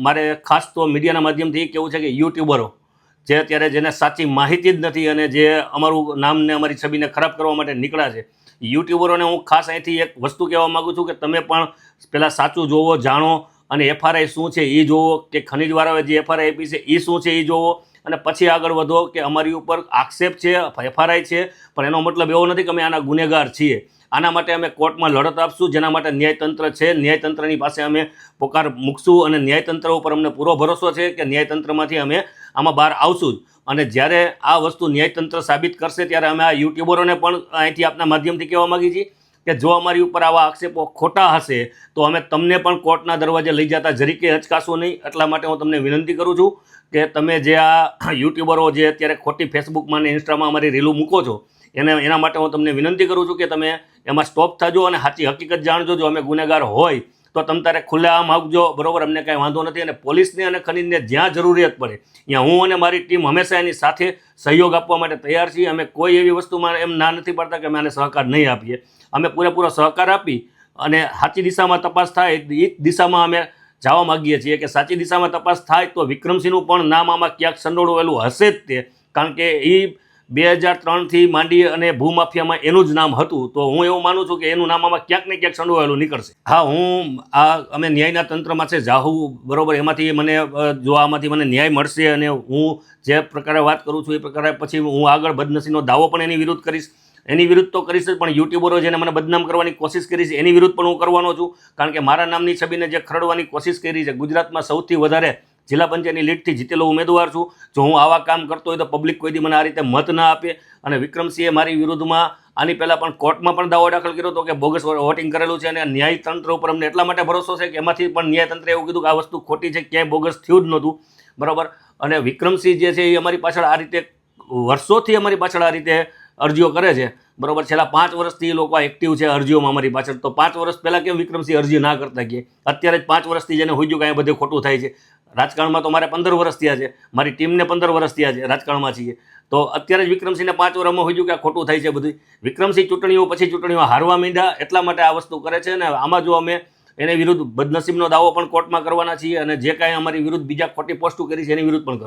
મારે ખાસ તો મીડિયાના માધ્યમથી કહેવું છે કે યુટ્યુબરો જે અત્યારે જેને સાચી માહિતી જ નથી અને જે અમારું નામને અમારી છબીને ખરાબ કરવા માટે નીકળ્યા છે, યુટ્યુબરોને હું ખાસ અહીંથી એક વસ્તુ કહેવા માગું છું કે તમે પણ પહેલાં સાચું જોવો, જાણો અને એફઆરઆઈ શું છે એ જોવો, કે ખનીજવાળાએ જે એફઆરઆઈ આપી છે એ શું છે એ જોવો અને પછી આગળ વધો કે અમારી ઉપર આક્ષેપ છે, એફઆરઆઈ છે, પણ એનો મતલબ એવો નથી કે અમે આના ગુનેગાર છીએ. આના માટે અમે કોર્ટમાં લડત આપશું, જેના માટે ન્યાયતંત્ર છે. ન્યાયતંત્રની પાસે અમે પોકાર મૂકશું અને ન્યાયતંત્ર ઉપર અમને પૂરો ભરોસો છે કે ન્યાયતંત્રમાંથી અમે આમાં બહાર આવશું જ. અને જ્યારે આ વસ્તુ ન્યાયતંત્ર સાબિત કરશે ત્યારે અમે આ યુટ્યુબરોને પણ અહીંથી આપના માધ્યમથી કહેવા માગીએ છીએ કે જો અમારી ઉપર આવા આક્ષેપો ખોટા હશે તો અમે તમને પણ કોર્ટના દરવાજે લઈ જતા જરીકે હચકાશો નહીં. એટલા માટે હું તમને વિનંતી કરું છું કે તમે જે આ યુટ્યુબરો જે અત્યારે ખોટી ફેસબુકમાં અને ઇન્સ્ટામાં અમારી રીલું મૂકો છો એના માટે હું તમને વિનંતી કરું છું કે તમે એમાં સ્ટોપ થજો અને સાચી હકીકત જાણજો. જો અમે ગુનેગાર હોય તો તમે તારે ખુલ્લેઆમ આવજો, બરાબર, અમને કાંઈ વાંધો નથી. અને પોલીસને અને ખનીજને જ્યાં જરૂરિયાત પડે ત્યાં હું અને મારી ટીમ હંમેશા એની સાથે સહયોગ આપવા માટે તૈયાર છીએ. અમે કોઈ એવી વસ્તુમાં એમ ના નથી પડતા કે અમે આને સહકાર નહીં આપીએ. અમે પૂરેપૂરો સહકાર આપી અને સાચી દિશામાં તપાસ થાય એ દિશામાં અમે જવા માગીએ છીએ કે સાચી દિશામાં તપાસ થાય તો વિક્રમસિંહનું પણ નામ આમાં ક્યાંક સંડોવાયેલું હશે જ તે, કારણ કે એ 2003થી માંડી અને ભૂમાફિયામાં એનું જ નામ હતું. તો હું એવું માનું છું કે એનું નામ આમાં ક્યાંક ને ક્યાંક સંડોવાયેલું નીકળશે. હા, હું અમે ન્યાયના તંત્રમાં છે જાહું, બરાબર, એમાંથી મને જો આમાંથી મને ન્યાય મળશે અને હું જે પ્રકારે વાત કરું છું એ પ્રકારે પછી હું આગળ બદનસીબનો દાવો પણ એની વિરુદ્ધ કરીશ. એની વિરુદ્ધ તો કરીશ જ, પણ યુટ્યુબરો જેને મને બદનામ કરવાની કોશિશ કરી છે એની વિરુદ્ધ પણ હું કરવાનો છું. કારણ કે મારા નામની છબીને જે ખરડવાની કોશિશ કરી છે, ગુજરાતમાં સૌથી વધારે જિલ્લા પંચાયતની લીડથી જીતેલો ઉમેદવાર છું. જો હું આવા કામ કરતો હોય તો પબ્લિક કોઈ દી મને આ રીતે મત ના આપે. અને વિક્રમસિંહે મારી વિરુદ્ધમાં આની પહેલાં પણ કોર્ટમાં પણ દાવો દાખલ કર્યો હતો કે બોગસ વોટિંગ કરેલું છે. અને ન્યાયતંત્ર ઉપર અમને એટલા માટે ભરોસો છે કે એમાંથી પણ ન્યાયતંત્રે એવું કીધું કે આ વસ્તુ ખોટી છે, ક્યાંય બોગસ થયું જ નહોતું, બરાબર. અને વિક્રમસિંહ જે છે એ અમારી પાછળ આ રીતે વર્ષોથી અમારી પાછળ આ રીતે અરજીઓ કરે છે, બરાબર. છેલ્લા 5 વર્ષથી એ લોકો એક્ટિવ છે અરજીઓમાં અમારી પાછળ. તો 5 વર્ષ પહેલાં કેમ વિક્રમસિંહ અરજી ના કરતા કે અત્યારે જ 5 વર્ષથી જેને હોઈ ગયું કે બધું ખોટું થાય છે. રાજકારણમાં તો મારે 15 વર્ષ થયા છે, મારી ટીમને 15 વર્ષ થયા છે, રાજકારણમાં છીએ. તો અત્યારે જ વિક્રમસિંહને 5 વર્ષમાં હોઈ ગયું કે આ ખોટું થાય છે બધું. વિક્રમસિંહ ચૂંટણીઓ પછી ચૂંટણીઓ હારવા માંડ્યા એટલા માટે આ વસ્તુ કરે છે. અને આમાં જો અમે એની વિરુદ્ધ બદનસીબનો દાવો પણ કોર્ટમાં કરવાના છીએ અને જે કાંઈ અમારી વિરુદ્ધ બીજા ખોટી પોસ્ટો કરી છે એની વિરુદ્ધ પણ